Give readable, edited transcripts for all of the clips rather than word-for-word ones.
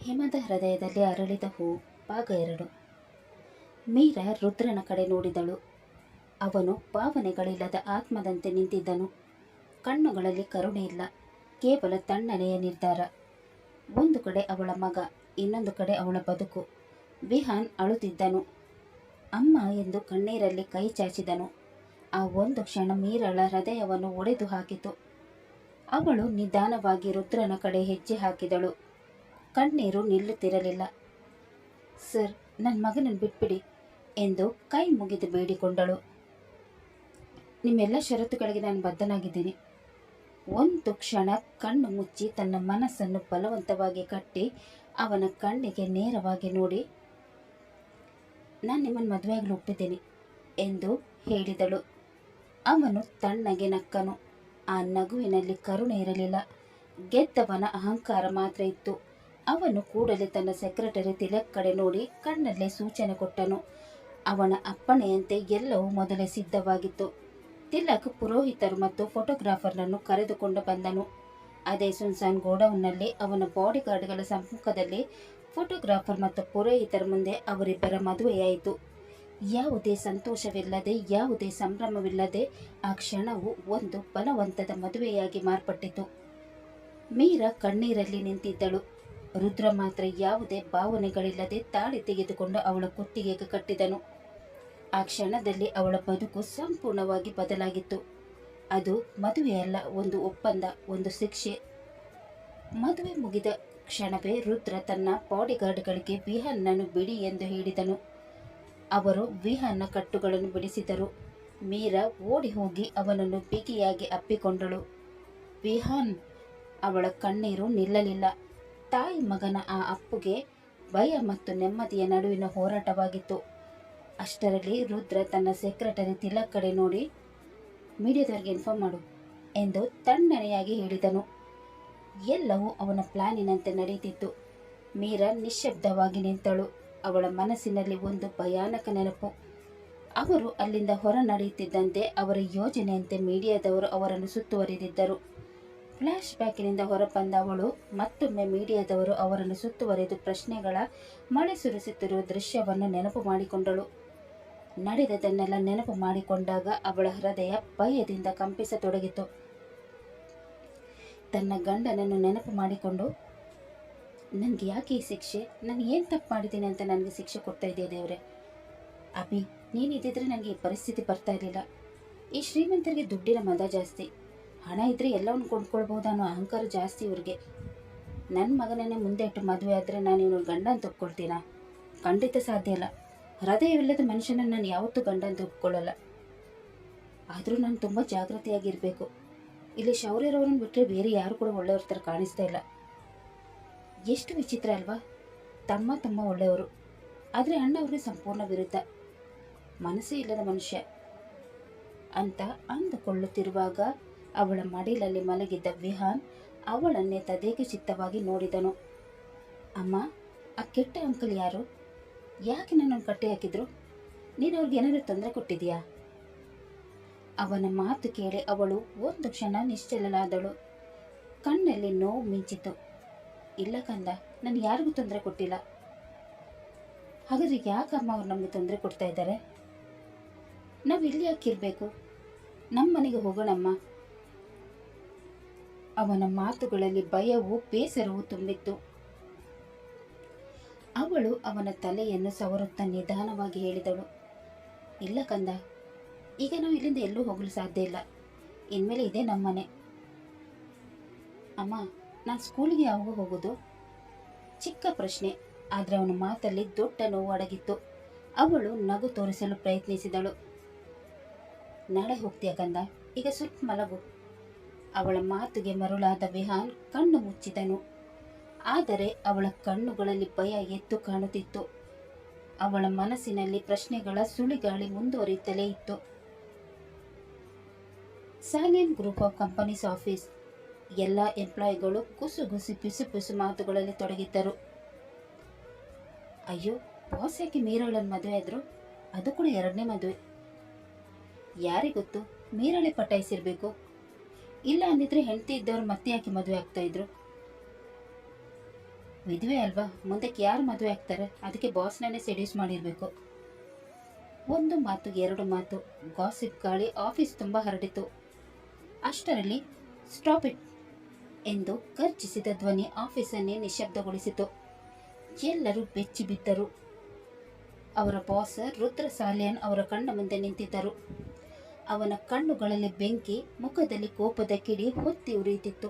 ಹಿಮದ ಹೃದಯದಲ್ಲಿ ಅರಳಿದ ಹೂ ಭಾಗ 2. ಮೀರಾ ರುದ್ರನ ಕಡೆ ನೋಡಿದಳು. ಅವನು ಭಾವನೆಗಳಿಲ್ಲದ ಆತ್ಮದಂತೆ ನಿಂತಿದ್ದನು. ಕಣ್ಣುಗಳಲ್ಲಿ ಕರುಣೆ ಇಲ್ಲ, ಕೇವಲ ತಣ್ಣನೆಯ ನಿರ್ಧಾರ. ಒಂದು ಕಡೆ ಅವಳ ಮಗ, ಇನ್ನೊಂದು ಕಡೆ ಅವಳ ಬದುಕು. ವಿಹಾನ್ ಅಳುತ್ತಿದ್ದನು. ಅಮ್ಮ ಎಂದು ಕಣ್ಣೀರಲ್ಲಿ ಕೈ ಚಾಚಿದನು. ಆ ಒಂದು ಕ್ಷಣ ಮೀರಳ ಹೃದಯವನ್ನು ಒಡೆದು ಹಾಕಿತು. ಅವಳು ನಿಧಾನವಾಗಿ ರುದ್ರನ ಕಡೆ ಹೆಜ್ಜೆ ಹಾಕಿದಳು. ಕಣ್ಣೀರು ನಿಲ್ಲುತ್ತಿರಲಿಲ್ಲ. ಸರ್, ನನ್ನ ಮಗನನ್ನು ಬಿಟ್ಬಿಡಿ ಎಂದು ಕೈ ಮುಗಿದು ಬೇಡಿಕೊಂಡಳು. ನಿಮ್ಮೆಲ್ಲ ಷರತ್ತುಗಳಿಗೆ ನಾನು ಬದ್ಧನಾಗಿದ್ದೀನಿ. ಒಂದು ಕ್ಷಣ ಕಣ್ಣು ಮುಚ್ಚಿ ತನ್ನ ಮನಸ್ಸನ್ನು ಬಲವಂತವಾಗಿ ಕಟ್ಟಿ ಅವನ ಕಣ್ಣಿಗೆ ನೇರವಾಗಿ ನೋಡಿ, ನಾನು ನಿಮ್ಮನ್ನು ಮದುವೆಯಾಗಲು ಒಪ್ಪಿದ್ದೇನೆ ಎಂದು ಹೇಳಿದಳು. ಅವನು ತಣ್ಣಗೆ ನಕ್ಕನು. ಆ ನಗುವಿನಲ್ಲಿ ಕರುಣೆ ಇರಲಿಲ್ಲ, ಗೆದ್ದವನ ಅಹಂಕಾರ ಮಾತ್ರ ಇತ್ತು. ಅವನು ಕೂಡಲೇ ತನ್ನ ಸೆಕ್ರೆಟರಿ ತಿಲಕ್ ಕಡೆ ನೋಡಿ ಕಣ್ಣಲ್ಲೇ ಸೂಚನೆ ಕೊಟ್ಟನು. ಅವನ ಅಪ್ಪಣೆಯಂತೆ ಎಲ್ಲವೂ ಮೊದಲೇ ಸಿದ್ಧವಾಗಿತ್ತು. ತಿಲಕ್ ಪುರೋಹಿತರು ಮತ್ತು ಫೋಟೋಗ್ರಾಫರ್ನನ್ನು ಕರೆದುಕೊಂಡು ಬಂದನು. ಅದೇ ಸುನ್ಸಾನ್ ಗೋಡೌನ್ನಲ್ಲಿ ಅವನ ಬಾಡಿಗಾರ್ಡ್ಗಳ ಸಮ್ಮುಖದಲ್ಲಿ ಫೋಟೋಗ್ರಾಫರ್ ಮತ್ತು ಪುರೋಹಿತರ ಮುಂದೆ ಅವರಿಬ್ಬರ ಮದುವೆಯಾಯಿತು. ಯಾವುದೇ ಸಂತೋಷವಿಲ್ಲದೆ, ಯಾವುದೇ ಸಂಭ್ರಮವಿಲ್ಲದೆ ಆ ಕ್ಷಣವು ಒಂದು ಬಲವಂತದ ಮದುವೆಯಾಗಿ ಮಾರ್ಪಟ್ಟಿತು. ಮೀರಾ ಕಣ್ಣೀರಲ್ಲಿ ನಿಂತಿದ್ದಳು. ರುದ್ರ ಮಾತ್ರ ಯಾವುದೇ ಭಾವನೆಗಳಿಲ್ಲದೆ ತಾಳಿ ತೆಗೆದುಕೊಂಡು ಅವಳ ಕುತ್ತಿಗೆಗೆ ಕಟ್ಟಿದನು. ಆ ಕ್ಷಣದಲ್ಲಿ ಅವಳ ಬದುಕು ಸಂಪೂರ್ಣವಾಗಿ ಬದಲಾಗಿತ್ತು. ಅದು ಮದುವೆಯಲ್ಲ, ಒಂದು ಒಪ್ಪಂದ, ಒಂದು ಶಿಕ್ಷೆ. ಮದುವೆ ಮುಗಿದ ಕ್ಷಣವೇ ರುದ್ರ ತನ್ನ ಬಾಡಿಗಾರ್ಡ್ಗಳಿಗೆ ವಿಹಾನ್ನನ್ನು ಬಿಡಿ ಎಂದು ಹೇಳಿದನು. ಅವರು ವಿಹಾನ್ನ ಕಟ್ಟುಗಳನ್ನು ಬಿಡಿಸಿದರು. ಮೀರಾ ಓಡಿ ಹೋಗಿ ಅವನನ್ನು ಬಿಗಿಯಾಗಿ ಅಪ್ಪಿಕೊಂಡಳು. ವಿಹಾನ್! ಅವಳ ಕಣ್ಣೀರು ನಿಲ್ಲಲಿಲ್ಲ. ತಾಯಿ ಮಗನ ಆ ಅಪ್ಪುಗೆ ಭಯ ಮತ್ತು ನೆಮ್ಮದಿಯ ನಡುವಿನ ಹೋರಾಟವಾಗಿತ್ತು. ಅಷ್ಟರಲ್ಲಿ ರುದ್ರ ತನ್ನ ಸೆಕ್ರೆಟರಿ ತಿಲಕ್ ಕಡೆ ನೋಡಿ, ಮೀಡಿಯಾದವರಿಗೆ ಇನ್ಫಾರ್ಮ್ ಮಾಡು ಎಂದು ತಣ್ಣನೆಯಾಗಿ ಹೇಳಿದನು. ಎಲ್ಲವೂ ಅವನ ಪ್ಲಾನಿನಂತೆ ನಡೆಯುತ್ತಿತ್ತು. ಮೀರಾ ನಿಶ್ಶಬ್ದವಾಗಿ ನಿಂತಳು. ಅವಳ ಮನಸ್ಸಿನಲ್ಲಿ ಒಂದು ಭಯಾನಕ ನೆನಪು. ಅವರು ಅಲ್ಲಿಂದ ಹೊರ ನಡೆಯುತ್ತಿದ್ದಂತೆ ಅವರ ಯೋಜನೆಯಂತೆ ಮೀಡಿಯಾದವರು ಅವರನ್ನು ಸುತ್ತುವರಿದಿದ್ದರು. ಫ್ಲ್ಯಾಶ್ ಬ್ಯಾಕಿನಿಂದ ಹೊರಬಂದ ಅವಳು ಮತ್ತೊಮ್ಮೆ ಮೀಡಿಯಾದವರು ಅವರನ್ನು ಸುತ್ತುವರಿದು ಪ್ರಶ್ನೆಗಳ ಮಳೆ ಸುರಿಸುತ್ತಿರುವ ದೃಶ್ಯವನ್ನು ನೆನಪು ಮಾಡಿಕೊಂಡಳು. ನಡೆದದನ್ನೆಲ್ಲ ನೆನಪು ಮಾಡಿಕೊಂಡಾಗ ಅವಳ ಹೃದಯ ಭಯದಿಂದ ಕಂಪಿಸತೊಡಗಿತು. ತನ್ನ ಗಂಡನನ್ನು ನೆನಪು ಮಾಡಿಕೊಂಡು, ನನಗೆ ಯಾಕೆ ಈ ಶಿಕ್ಷೆ? ನಾನು ಏನು ತಪ್ಪು ಮಾಡಿದ್ದೀನಿ ಅಂತ ನನಗೆ ಶಿಕ್ಷೆ ಕೊಡ್ತಾ ಇದೆಯಾ ದೇವರೇ? ಅಭಿ, ನೀನಿದ್ದಿದ್ರೆ ನನಗೆ ಈ ಪರಿಸ್ಥಿತಿ ಬರ್ತಾ ಇರಲಿಲ್ಲ. ಈ ಶ್ರೀಮಂತರಿಗೆ ದುಡ್ಡಿನ ಮದ ಜಾಸ್ತಿ, ಹಣ ಇದ್ದರೆ ಎಲ್ಲವನ್ನು ಕೊಂಡ್ಕೊಳ್ಬೋದು ಅನ್ನೋ ಅಹಂಕಾರ ಜಾಸ್ತಿ ಇವ್ರಿಗೆ. ನನ್ನ ಮಗನನ್ನೇ ಮುಂದೆ ಇಟ್ಟು ಮದುವೆ ಆದರೆ ನಾನು ಇವನು ಗಂಡನ ತಪ್ಕೊಳ್ತೀನಾ? ಖಂಡಿತ ಸಾಧ್ಯ ಇಲ್ಲ. ಹೃದಯವಿಲ್ಲದ ಮನುಷ್ಯನನ್ನು ನಾನು ಯಾವತ್ತೂ ಗಂಡನ ಒಪ್ಕೊಳ್ಳಲ್ಲ. ಆದರೂ ನಾನು ತುಂಬ ಜಾಗೃತಿಯಾಗಿರಬೇಕು. ಇಲ್ಲಿ ಶೌರ್ಯರವ್ರನ್ನ ಬಿಟ್ಟರೆ ಬೇರೆ ಯಾರು ಕೂಡ ಒಳ್ಳೆಯವ್ರ ಥರ ಕಾಣಿಸ್ತಾ ಇಲ್ಲ. ಎಷ್ಟು ವಿಚಿತ್ರ ಅಲ್ವಾ? ತಮ್ಮ ಒಳ್ಳೆಯವರು, ಆದರೆ ಅಣ್ಣ ಅವ್ರಿಗೆ ಸಂಪೂರ್ಣ ವಿರುದ್ಧ. ಮನಸ್ಸೇ ಇಲ್ಲದ ಮನುಷ್ಯ ಅಂತ ಅಂದುಕೊಳ್ಳುತ್ತಿರುವಾಗ ಅವಳ ಮಡಿಲಲ್ಲಿ ಮಲಗಿದ್ದ ವಿಹಾನ್ ಅವಳನ್ನೇ ತದೇಕ ಚಿತ್ತವಾಗಿ ನೋಡಿದನು. ಅಮ್ಮ, ಆ ಕೆಟ್ಟ ಅಂಕಲ್ ಯಾರು? ಯಾಕೆ ನನ್ನನ್ನು ಕಟ್ಟಿ ಹಾಕಿದ್ರು? ನೀನು ಅವ್ರಿಗೆ ಏನಾದರೂ ತೊಂದರೆ ಕೊಟ್ಟಿದೀಯಾ? ಅವನ ಮಾತು ಕೇಳಿ ಅವಳು ಒಂದು ಕ್ಷಣ ನಿಶ್ಚಲಳಾದಳು. ಕಣ್ಣಲ್ಲಿ ನೋವು ಮಿಂಚಿತು. ಇಲ್ಲ ಕಂದ, ನಾನು ಯಾರಿಗೂ ತೊಂದರೆ ಕೊಟ್ಟಿಲ್ಲ. ಹಾಗಾದ್ರೆ ಯಾಕಮ್ಮ ಅವ್ರು ನಮಗೆ ತೊಂದರೆ ಕೊಡ್ತಾ ಇದ್ದಾರೆ? ನಾವು ಇಲ್ಲಿ ಯಾಕಿರಬೇಕು? ನಮ್ಮ ಮನೆಗೆ ಹೋಗೋಣಮ್ಮ. ಅವನ ಮಾತುಗಳಲ್ಲಿ ಭಯವೂ ಬೇಸರವೂ ತುಂಬಿತ್ತು. ಅವಳು ಅವನ ತಲೆಯನ್ನು ಸವರುತ್ತಾ ನಿಧಾನವಾಗಿ ಹೇಳಿದಳು, ಇಲ್ಲ ಕಂದ, ಈಗ ನಾವು ಇಲ್ಲಿಂದ ಎಲ್ಲೂ ಹೋಗಲು ಸಾಧ್ಯ ಇಲ್ಲ. ಇನ್ಮೇಲೆ ಇದೇ ನಮ್ಮನೆ. ಅಮ್ಮ, ನಾನು ಸ್ಕೂಲಿಗೆ ಯಾವಾಗ ಹೋಗೋದು? ಚಿಕ್ಕ ಪ್ರಶ್ನೆ, ಆದರೆ ಅವನ ಮಾತಲ್ಲಿ ದೊಡ್ಡ ನೋವು ಅಡಗಿತ್ತು. ಅವಳು ನಗು ತೋರಿಸಲು ಪ್ರಯತ್ನಿಸಿದಳು. ನಾಳೆ ಹೋಗ್ತೀಯ ಕಂದ, ಈಗ ಸ್ವಲ್ಪ ಮಲಗು. ಅವಳ ಮಾತಿಗೆ ಮರುಳಾದ ವಿಹಾನ್ ಕಣ್ಣು ಮುಚ್ಚಿದನು. ಆದರೆ ಅವಳ ಕಣ್ಣುಗಳಲ್ಲಿ ಭಯ ಎದ್ದು ಕಾಣುತ್ತಿತ್ತು. ಅವಳ ಮನಸ್ಸಿನಲ್ಲಿ ಪ್ರಶ್ನೆಗಳ ಸುಳಿಗಾಳಿ ಮುಂದುವರಿಯುತ್ತಲೇ ಇತ್ತು. Salian group of companies office. ಎಲ್ಲ ಎಂಪ್ಲಾಯಿಗಳು ಗುಸುಗುಸಿ ಪಿಸು ಮಾತುಗಳಲ್ಲಿ ತೊಡಗಿದ್ದರು. ಅಯ್ಯೋ, ಬಾಸ್ ಯಾಕೆ ಮೀರಾಳನ್ನು ಮದುವೆ ಆದ್ರು? ಅದು ಕೂಡ 2ನೇ ಮದುವೆ. ಯಾರಿಗೊತ್ತು, ಮೀರಾಳೆ ಪಟಾಯಿಸಿರ್ಬೇಕು. ಇಲ್ಲ ಅಂದಿದ್ರೆ ಹೆಂಡತಿ ಇದ್ದವ್ರು ಮತ್ತೆ ಯಾಕೆ ಮದುವೆ ಆಗ್ತಾ ಇದ್ರು? ವಿಧವೆ ಅಲ್ವಾ, ಮುಂದಕ್ಕೆ ಯಾರು ಮದುವೆ ಆಗ್ತಾರೆ, ಅದಕ್ಕೆ ಬಾಸ್ನೇ ಸೆಡ್ಯೂಸ್ ಮಾಡಿರಬೇಕು. ಒಂದು ಮಾತು ಎರಡು ಮಾತು ಗಾಸಿಪ್ ಗಾಳಿ ಆಫೀಸ್ ತುಂಬ ಹರಡಿತು. ಅಷ್ಟರಲ್ಲಿ ಸ್ಟಾಪ್ ಇಟ್ ಎಂದು ಗರ್ಜಿಸಿದ ಧ್ವನಿ ಆಫೀಸನ್ನೇ ನಿಶ್ಶಬ್ದಗೊಳಿಸಿತು. ಎಲ್ಲರೂ ಬೆಚ್ಚಿ ಬಿದ್ದರು. ಅವರ ಬಾಸ್ ರುದ್ರ ಸಾಲಿಯನ್ ಅವರ ಕಣ್ಣ ಮುಂದೆ ನಿಂತಿದ್ದರು. ಅವನ ಕಣ್ಣುಗಳಲ್ಲಿ ಬೆಂಕಿ, ಮುಖದಲ್ಲಿ ಕೋಪದ ಕಿಡಿ ಹೊತ್ತಿ ಉರಿಯುತ್ತಿತ್ತು.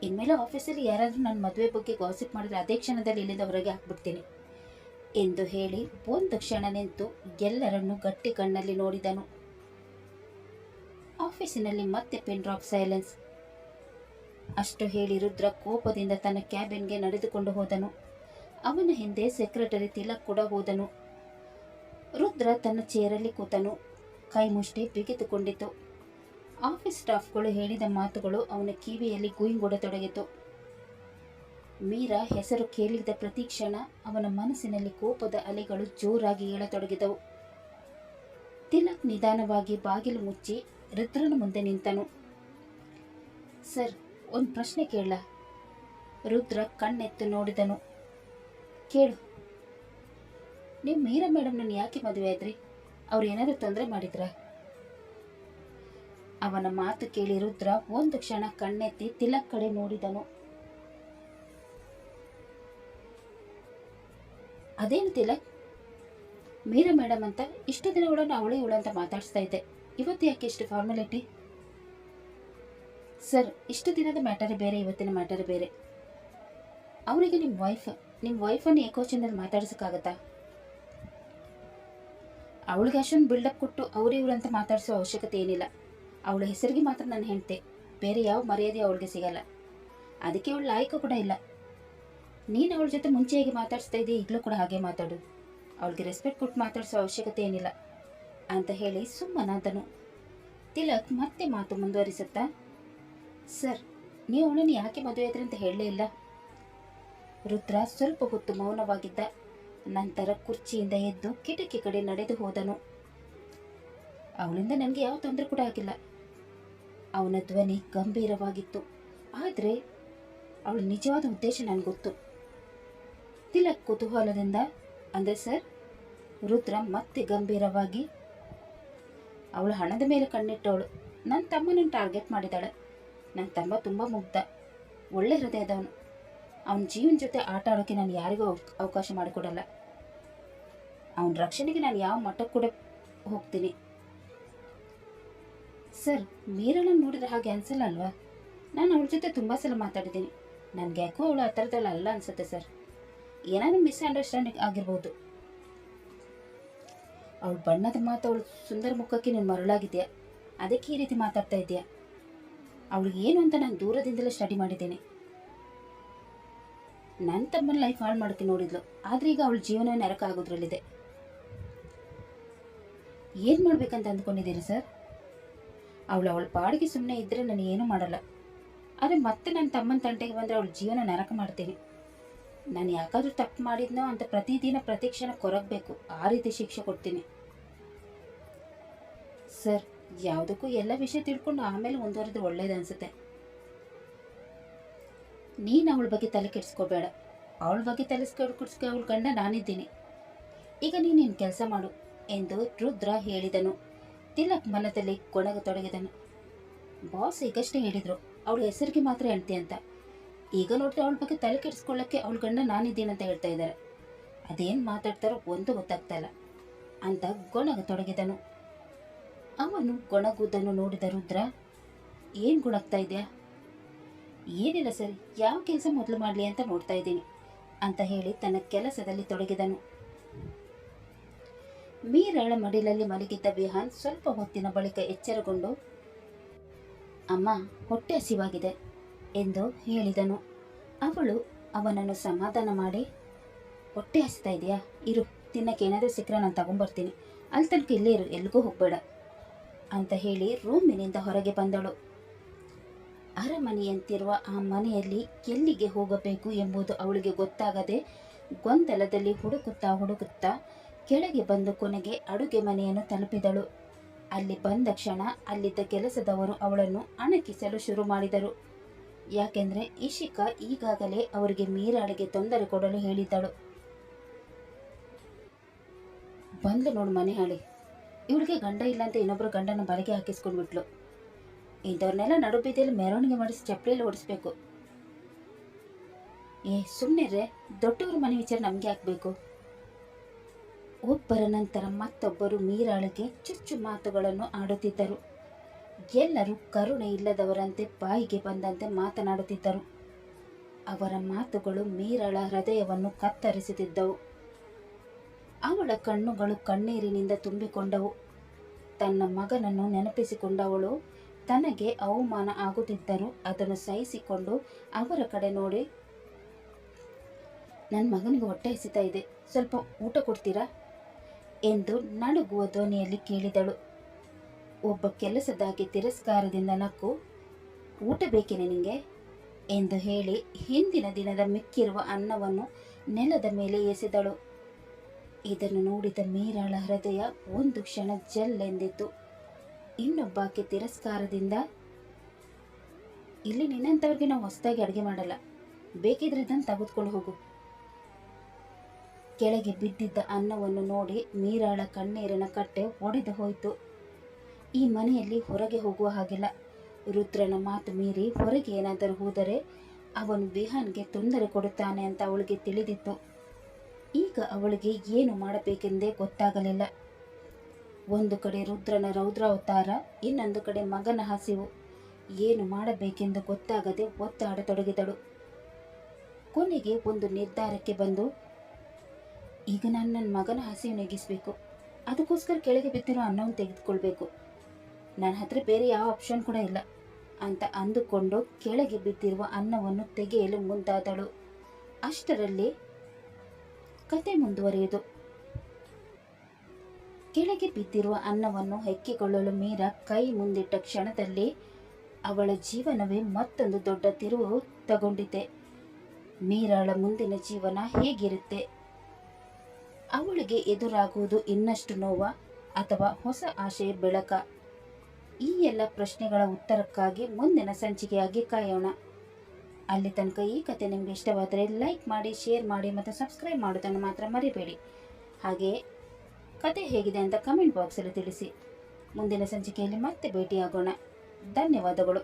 ಇನ್ಮೇಲೆ ಆಫೀಸಲ್ಲಿ ಯಾರಾದರೂ ನನ್ನ ಮದುವೆ ಬಗ್ಗೆ ಗಾಸಿಪ್ ಮಾಡಿದ್ರೆ ಅದೇ ಕ್ಷಣದಲ್ಲಿ ಇಲ್ಲಿಂದ ಹೊರಗೆ ಹಾಕ್ಬಿಡ್ತೀನಿ ಎಂದು ಹೇಳಿ ಒಂದು ಕ್ಷಣ ನಿಂತು ಎಲ್ಲರನ್ನೂ ಗಟ್ಟಿ ಕಣ್ಣಲ್ಲಿ ನೋಡಿದನು. ಆಫೀಸಿನಲ್ಲಿ ಮತ್ತೆ ಪಿನ್ ಡ್ರಾಪ್ ಸೈಲೆನ್ಸ್. ಅಷ್ಟು ಹೇಳಿ ರುದ್ರ ಕೋಪದಿಂದ ತನ್ನ ಕ್ಯಾಬಿನ್ಗೆ ನಡೆದುಕೊಂಡು ಹೋದನು. ಅವನ ಹಿಂದೆ ಸೆಕ್ರೆಟರಿ ತಿಲಕ್ ಕೂಡ ಹೋದನು. ರುದ್ರ ತನ್ನ ಚೇರಲ್ಲಿ ಕೂತನು. ಕೈ ಮುಷ್ಟಿ ಬಿಗಿದುಕೊಂಡಿತು. ಆಫೀಸ್ ಸ್ಟಾಫ್ಗಳು ಹೇಳಿದ ಮಾತುಗಳು ಅವನ ಕಿವಿಯಲ್ಲಿ ಗುಯಿಂಗೊಡತೊಡಗಿತು. ಮೀರಾ ಹೆಸರು ಕೇಳಿದ ಪ್ರತಿ ಕ್ಷಣ ಅವನ ಮನಸ್ಸಿನಲ್ಲಿ ಕೋಪದ ಅಲೆಗಳು ಜೋರಾಗಿ ಏಳತೊಡಗಿದವು. ತಿಲಕ್ ನಿಧಾನವಾಗಿ ಬಾಗಿಲು ಮುಚ್ಚಿ ರುದ್ರನ ಮುಂದೆ ನಿಂತನು. ಸರ್, ಒಂದು ಪ್ರಶ್ನೆ ಕೇಳಲ? ರುದ್ರ ಕಣ್ಣೆತ್ತು ನೋಡಿದನು. ಕೇಳು. ನೀವು ಮೀರಾ ಮೇಡಮ್ನನ್ನು ಯಾಕೆ ಮದುವೆ ಆದ್ರಿ? ಅವ್ರು ಏನಾದರೂ ತೊಂದರೆ ಮಾಡಿದ್ರಾ? ಅವನ ಮಾತು ಕೇಳಿ ರುದ್ರ ಒಂದು ಕ್ಷಣ ಕಣ್ಣೆತ್ತಿ ತಿಲಕ್ ಕಡೆ ನೋಡಿದನು. ಅದೇನು ತಿಲಕ್, ಮೀರಾ ಮೇಡಮ್ ಅಂತ ಇಷ್ಟು ದಿನಗಳನ್ನು ಅವಳೇ ಇವಳು ಅಂತ ಮಾತಾಡಿಸ್ತಾ ಇದ್ದೆ, ಇವತ್ತು ಯಾಕೆ ಇಷ್ಟು ಫಾರ್ಮಾಲಿಟಿ? ಸರ್, ಇಷ್ಟು ದಿನದ ಮ್ಯಾಟರೇ ಬೇರೆ, ಇವತ್ತಿನ ಮ್ಯಾಟರೇ ಬೇರೆ. ಅವರಿಗೆ ನಿಮ್ಮ ವೈಫನ್ನು ಏಕೋಚನದಲ್ಲಿ ಮಾತಾಡ್ಸೋಕ್ಕಾಗತ್ತಾ? ಅವಳಿಗೆ ಅಷ್ಟೊಂದು ಬಿಲ್ಡಪ್ ಕೊಟ್ಟು ಇವ್ರು ಅಂತ ಮಾತಾಡಿಸೋ ಅವಶ್ಯಕತೆ ಏನಿಲ್ಲ. ಅವಳ ಹೆಸರಿಗೆ ಮಾತ್ರ ನನ್ನ ಹೆಂಡತಿ, ಬೇರೆ ಯಾವ ಮರ್ಯಾದೆ ಅವಳಿಗೆ ಸಿಗಲ್ಲ. ಅದಕ್ಕೆ ಅವಳು ಲಾಯಕ ಕೂಡ ಇಲ್ಲ. ನೀನು ಅವಳ ಜೊತೆ ಮುಂಚೆ ಹೇಗೆ ಮಾತಾಡಿಸ್ತಾ ಇದ್ದೀಯ, ಈಗಲೂ ಕೂಡ ಹಾಗೆ ಮಾತಾಡು. ಅವಳಿಗೆ ರೆಸ್ಪೆಕ್ಟ್ ಕೊಟ್ಟು ಮಾತಾಡಿಸೋ ಅವಶ್ಯಕತೆ ಏನಿಲ್ಲ ಅಂತ ಹೇಳಿ ಸುಮ್ಮನಾದನು. ತಿಲಕ್ ಮತ್ತೆ ಮಾತು ಮುಂದುವರಿಸುತ್ತಾ, ಸರ್, ನೀವು ಅವಳನ್ನು ಯಾಕೆ ಮದುವೆ ಆದ್ರಿ ಅಂತ ಹೇಳಲೇ ಇಲ್ಲ. ರುದ್ರ ಸ್ವಲ್ಪ ಹೊತ್ತು ಮೌನವಾಗಿದ್ದ. ನಂತರ ಕುರ್ಚಿಯಿಂದ ಎದ್ದು ಕಿಟಕಿ ಕಡೆ ನಡೆದು ಹೋದನು. ಅವಳಿಂದ ನನಗೆ ಯಾವ ತೊಂದರೆ ಕೂಡ ಆಗಿಲ್ಲ. ಅವನ ಧ್ವನಿ ಗಂಭೀರವಾಗಿತ್ತು. ಆದರೆ ಅವಳ ನಿಜವಾದ ಉದ್ದೇಶ ನನಗೆ ಗೊತ್ತು. ತಿಲಕ್ ಕುತೂಹಲದಿಂದ, ಅಂದರೆ ಸರ್? ರುದ್ರ ಮತ್ತೆ ಗಂಭೀರವಾಗಿ, ಅವಳು ಹಣದ ಮೇಲೆ ಕಣ್ಣಿಟ್ಟವಳು. ನನ್ನ ತಮ್ಮನನ್ನು ಟಾರ್ಗೆಟ್ ಮಾಡಿದಾಳೆ. ನನ್ನ ತಮ್ಮ ತುಂಬ ಮುಗ್ಧ, ಒಳ್ಳೆ ಹೃದಯದವನು. ಅವನ ಜೀವನ ಜೊತೆ ಆಟ ಆಡೋಕ್ಕೆ ನಾನು ಯಾರಿಗೂ ಅವಕಾಶ ಮಾಡಿಕೊಡಲ್ಲ. ಅವನ ರಕ್ಷಣೆಗೆ ನಾನು ಯಾವ ಮಟ್ಟಕ್ಕೆ ಕೂಡ ಹೋಗ್ತೀನಿ. ಸರ್, ಮೀರಳನ್ನು ನೋಡಿದ್ರೆ ಹಾಗೆ ಅನಿಸಲ್ಲ ಅಲ್ವಾ? ನಾನು ಅವಳ ಜೊತೆ ತುಂಬ ಸಲ ಮಾತಾಡಿದ್ದೀನಿ. ನನಗೆ ಯಾಕೋ ಅವಳು ಆ ಥರದಲ್ಲ ಅಲ್ಲ ಅನಿಸುತ್ತೆ ಸರ್. ಏನಾದರೂ ಮಿಸ್ಅಂಡರ್ಸ್ಟ್ಯಾಂಡಿಂಗ್ ಆಗಿರ್ಬೋದು. ಅವಳ ಬಣ್ಣದ ಮಾತು, ಅವಳು ಸುಂದರ ಮುಖಕ್ಕೆ ನೀನು ಮರಳಾಗಿದೆಯಾ, ಅದಕ್ಕೆ ಈ ರೀತಿ ಮಾತಾಡ್ತಾ ಇದೆಯಾ? ಅವಳಿಗೆ ಏನು ಅಂತ ನಾನು ದೂರದಿಂದಲೇ ಸ್ಟಡಿ ಮಾಡಿದ್ದೇನೆ. ನನ್ನ ತಮ್ಮನ ಲೈಫ್ ಹಾಳು ಮಾಡೋಕ್ಕೆ ನೋಡಿದ್ಲು, ಆದರೆ ಈಗ ಅವಳ ಜೀವನ ನರಕ ಆಗೋದ್ರಲ್ಲಿದೆ. ಏನು ಮಾಡ್ಬೇಕಂತ ಅಂದ್ಕೊಂಡಿದ್ದೀರಿ ಸರ್? ಅವಳ ಪಾಡಿಗೆ ಸುಮ್ಮನೆ ಇದ್ದರೆ ನಾನು ಏನೂ ಮಾಡಲ್ಲ. ಆದರೆ ಮತ್ತೆ ನನ್ನ ತಮ್ಮನ ತಂಟೆಗೆ ಬಂದರೆ ಅವಳ ಜೀವನ ನರಕ ಮಾಡ್ತೀನಿ. ನಾನು ಯಾಕಾದರೂ ತಪ್ಪು ಮಾಡಿದ್ನೋ ಅಂತ ಪ್ರತಿದಿನ ಪ್ರತಿಕ್ಷಣ ಕೊರಗಬೇಕು, ಆ ರೀತಿ ಶಿಕ್ಷೆ ಕೊಡ್ತೀನಿ. ಸರ್, ಯಾವುದಕ್ಕೂ ಎಲ್ಲ ವಿಷಯ ತಿಳ್ಕೊಂಡು ಆಮೇಲೆ ಮುಂದುವರೆದು ಒಳ್ಳೇದು ಅನಿಸುತ್ತೆ. ನೀನು ಅವಳ ಬಗ್ಗೆ ತಲೆ ಕೆಡಿಸ್ಕೋಬೇಡ. ಅವಳ ಬಗ್ಗೆ ತಲೆ ಕೆಡಿಸ್ಕೊ ಅವಳ ಗಂಡ ನಾನಿದ್ದೀನಿ. ಈಗ ನೀನು ಕೆಲಸ ಮಾಡು ಎಂದು ರುದ್ರ ಹೇಳಿದನು. ತಿಲಕ್ ಮನದಲ್ಲಿ ಗೊಣಗತೊಡಗಿದನು. ಬಾಸ್ ಈಗಷ್ಟೇ ಹೇಳಿದರು ಅವಳ ಹೆಸರಿಗೆ ಮಾತ್ರ ಹೆಂಡ್ತಿ ಅಂತ. ಈಗ ನೋಡಿದ್ರೆ ಅವಳ ಬಗ್ಗೆ ತಲೆ ಕೆಡಿಸ್ಕೊಳ್ಳೋಕ್ಕೆ ಅವಳ ಗಂಡ ನಾನಿದ್ದೀನಿ ಅಂತ ಹೇಳ್ತಾ ಇದ್ದಾರೆ. ಅದೇನು ಮಾತಾಡ್ತಾರೋ ಒಂದು ಗೊತ್ತಾಗ್ತಾ ಇಲ್ಲ ಅಂತ ಗೊಣಗತೊಡಗಿದನು. ಅವನು ಗೊಣಗುವುದನ್ನು ನೋಡಿದ ರುದ್ರ, ಏನು ಗೊಣಗ್ತಾ ಇದೆಯಾ? ಏನಿಲ್ಲ ಸರಿ, ಯಾವ ಕೆಲಸ ಮೊದಲು ಮಾಡಲಿ ಅಂತ ನೋಡ್ತಾ ಇದ್ದೀನಿ ಅಂತ ಹೇಳಿ ತನ್ನ ಕೆಲಸದಲ್ಲಿ ತೊಡಗಿದನು. ಮೀರಾಳ ಮಡಿಲಲ್ಲಿ ಮಲಗಿದ್ದ ವಿಹಾನ್ ಸ್ವಲ್ಪ ಹೊತ್ತಿನ ಬಳಿಕ ಎಚ್ಚರಗೊಂಡು, ಅಮ್ಮ, ಹೊಟ್ಟೆ ಹಸಿವಾಗಿದೆ ಎಂದು ಹೇಳಿದನು. ಅವಳು ಅವನನ್ನು ಸಮಾಧಾನ ಮಾಡಿ, ಹೊಟ್ಟೆ ಹಸಿತಾ ಇದೆಯಾ, ಇರು, ತಿನ್ನಕ್ಕೆ ಏನಾದರೂ ಸಿಕ್ಕರೆ ನಾನು ತಗೊಂಬರ್ತೀನಿ, ಅಲ್ಲಿ ತನಕ ಇಲ್ಲೇ ಇರು, ಎಲ್ಲಿಗೂ ಹೋಗಬೇಡ ಅಂತ ಹೇಳಿ ರೂಮಿನಿಂದ ಹೊರಗೆ ಬಂದಳು. ಅರಮನೆಯಂತಿರುವ ಆ ಮನೆಯಲ್ಲಿ ಎಲ್ಲಿಗೆ ಹೋಗಬೇಕು ಎಂಬುದು ಅವಳಿಗೆ ಗೊತ್ತಾಗದೆ ಗೊಂದಲದಲ್ಲಿ ಹುಡುಕುತ್ತಾ ಕೆಳಗೆ ಬಂದು ಕೊನೆಗೆ ಅಡುಗೆ ಮನೆಯನ್ನು ತಲುಪಿದಳು. ಅಲ್ಲಿ ಬಂದ ಕ್ಷಣ ಅಲ್ಲಿದ್ದ ಕೆಲಸದವರು ಅವಳನ್ನು ಅಣಕಿಸಲು ಶುರು ಮಾಡಿದರು. ಯಾಕೆಂದರೆ ಇಶಿಕಾ ಈಗಾಗಲೇ ಅವರಿಗೆ ಮೀರಾಳಿಗೆ ತೊಂದರೆ ಕೊಡಲು ಹೇಳಿದ್ದಳು. ಬಂದು ನೋಡು ಮನೆ ಹಾಳಿ, ಇವಳಿಗೆ ಗಂಡ ಇಲ್ಲ ಅಂತ ಇನ್ನೊಬ್ಬರು ಗಂಡನ ಬಲೆಗೆ ಹಾಕಿಸ್ಕೊಂಡ್ಬಿಟ್ಲು. ಇಂಥವ್ರನ್ನೆಲ್ಲ ನಡುಬೀದಿಯಲ್ಲಿ ಮೆರವಣಿಗೆ ಮಾಡಿಸಿ ಚಪ್ಪಲಿಯಲ್ಲಿ ಓಡಿಸ್ಬೇಕು. ಸುಮ್ಮನೆ ದೊಡ್ಡವ್ರ ಮನೆ ವಿಚಾರ ನಮಗೆ ಹಾಕಬೇಕು. ಒಬ್ಬರ ನಂತರ ಮತ್ತೊಬ್ಬರು ಮೀರಾಳಿಗೆ ಚುಚ್ಚು ಮಾತುಗಳನ್ನು ಆಡುತ್ತಿದ್ದರು. ಎಲ್ಲರೂ ಕರುಣೆ ಇಲ್ಲದವರಂತೆ ಬಾಯಿಗೆ ಬಂದಂತೆ ಮಾತನಾಡುತ್ತಿದ್ದರು. ಅವರ ಮಾತುಗಳು ಮೀರಾಳ ಹೃದಯವನ್ನು ಕತ್ತರಿಸುತ್ತಿದ್ದವು. ಅವಳ ಕಣ್ಣುಗಳು ಕಣ್ಣೀರಿನಿಂದ ತುಂಬಿಕೊಂಡವು. ತನ್ನ ಮಗನನ್ನು ನೆನಪಿಸಿಕೊಂಡವಳು ತನಗೆ ಅವಮಾನ ಆಗುತ್ತಿದ್ದರೂ ಅದನ್ನು ಸಹಿಸಿಕೊಂಡು ಅವರ ಕಡೆ ನೋಡಿ, ನನ್ನ ಮಗನಿಗೆ ಹೊಟ್ಟೆ ಹಸಿತಾ ಇದೆ, ಸ್ವಲ್ಪ ಊಟ ಕೊಡ್ತೀರಾ ಎಂದು ನಡುಗುವ ಧ್ವನಿಯಲ್ಲಿ ಕೇಳಿದಳು. ಒಬ್ಬ ಕೆಲಸದಾಗಿ ತಿರಸ್ಕಾರದಿಂದ ನಕ್ಕು, ಊಟ ಬೇಕೇನೆ ನಿನಗೆ ಎಂದು ಹೇಳಿ ಹಿಂದಿನ ದಿನದ ಮಿಕ್ಕಿರುವ ಅನ್ನವನ್ನು ನೆಲದ ಮೇಲೆ ಎಸೆದಳು. ಇದನ್ನು ನೋಡಿದ ಮೀರಾಳ ಹೃದಯ ಒಂದು ಕ್ಷಣ ಜಲ್ಲೆಂದಿತು. ಇನ್ನೊಬ್ಬಾಕೆ ತಿರಸ್ಕಾರದಿಂದ, ಇಲ್ಲಿ ನಿನ್ನಂಥವ್ರಿಗೆ ನಾವು ಹೊಸದಾಗಿ ಅಡುಗೆ ಮಾಡಲ್ಲ, ಬೇಕಿದ್ರೆ ಇದನ್ನು ತೆಗೆದುಕೊಂಡು ಹೋಗು. ಕೆಳಗೆ ಬಿದ್ದಿದ್ದ ಅನ್ನವನ್ನು ನೋಡಿ ಮೀರಾಳ ಕಣ್ಣೀರಿನ ಕಟ್ಟೆ ಒಡೆದು ಹೋಯಿತು. ಈ ಮನೆಯಲ್ಲಿ ಹೊರಗೆ ಹೋಗುವ ಹಾಗಿಲ್ಲ. ರುದ್ರನ ಮಾತು ಮೀರಿ ಹೊರಗೆ ಏನಾದರೂ ಹೋದರೆ ಅವನು ವಿಹಾನ್ಗೆ ತೊಂದರೆ ಕೊಡುತ್ತಾನೆ ಅಂತ ಅವಳಿಗೆ ತಿಳಿದಿತ್ತು. ಈಗ ಅವಳಿಗೆ ಏನು ಮಾಡಬೇಕೆಂದೇ ಗೊತ್ತಾಗಲಿಲ್ಲ. ಒಂದು ಕಡೆ ರುದ್ರನ ರೌದ್ರಾವತಾರ, ಇನ್ನೊಂದು ಕಡೆ ಮಗನ ಹಸಿವು. ಏನು ಮಾಡಬೇಕೆಂದು ಗೊತ್ತಾಗದೆ ಒತ್ತಾಡತೊಡಗಿದಳು. ಕೊನೆಗೆ ಒಂದು ನಿರ್ಧಾರಕ್ಕೆ ಬಂದು, ಈಗ ನಾನು ನನ್ನ ಮಗನ ಹಸಿವು ನೆಗಿಸಬೇಕು, ಅದಕ್ಕೋಸ್ಕರ ಕೆಳಗೆ ಬಿದ್ದಿರೋ ಅನ್ನವನ್ನು ತೆಗೆದುಕೊಳ್ಬೇಕು. ನನ್ನ ಹತ್ರ ಬೇರೆ ಯಾವ ಆಪ್ಷನ್ ಕೂಡ ಇಲ್ಲ ಅಂತ ಅಂದುಕೊಂಡು ಕೆಳಗೆ ಬಿದ್ದಿರುವ ಅನ್ನವನ್ನು ತೆಗೆಯಲು ಮುಂದಾದಳು. ಅಷ್ಟರಲ್ಲಿ ಕತೆ ಮುಂದುವರಿಯಿತು. ಕೆಳಗೆ ಬಿದ್ದಿರುವ ಅನ್ನವನ್ನು ಹೆಕ್ಕಿಕೊಳ್ಳಲು ಮೀರಾ ಕೈ ಮುಂದಿಟ್ಟ ಕ್ಷಣದಲ್ಲಿ ಅವಳ ಜೀವನವೇ ಮತ್ತೊಂದು ದೊಡ್ಡ ತಿರುವು ತಗೊಂಡಿದೆ. ಮೀರಾಳ ಮುಂದಿನ ಜೀವನ ಹೇಗಿರುತ್ತೆ? ಅವಳಿಗೆ ಎದುರಾಗುವುದು ಇನ್ನಷ್ಟು ನೋವ ಅಥವಾ ಹೊಸ ಆಶೆಯ ಬೆಳಕ? ಈ ಎಲ್ಲ ಪ್ರಶ್ನೆಗಳ ಉತ್ತರಕ್ಕಾಗಿ ಮುಂದಿನ ಸಂಚಿಕೆಯಾಗಿ ಕಾಯೋಣ. ಅಲ್ಲಿ ತನಕ ಈ ಕತೆ ನಿಮಗೆ ಇಷ್ಟವಾದರೆ ಲೈಕ್ ಮಾಡಿ, ಶೇರ್ ಮಾಡಿ ಮತ್ತು ಸಬ್ಸ್ಕ್ರೈಬ್ ಮಾಡೋದನ್ನು ಮಾತ್ರ ಮರಿಬೇಡಿ. ಹಾಗೆಯೇ ಕತೆ ಹೇಗಿದೆ ಅಂತ ಕಮೆಂಟ್ ಬಾಕ್ಸಲ್ಲಿ ತಿಳಿಸಿ. ಮುಂದಿನ ಸಂಚಿಕೆಯಲ್ಲಿ ಮತ್ತೆ ಭೇಟಿಯಾಗೋಣ. ಧನ್ಯವಾದಗಳು.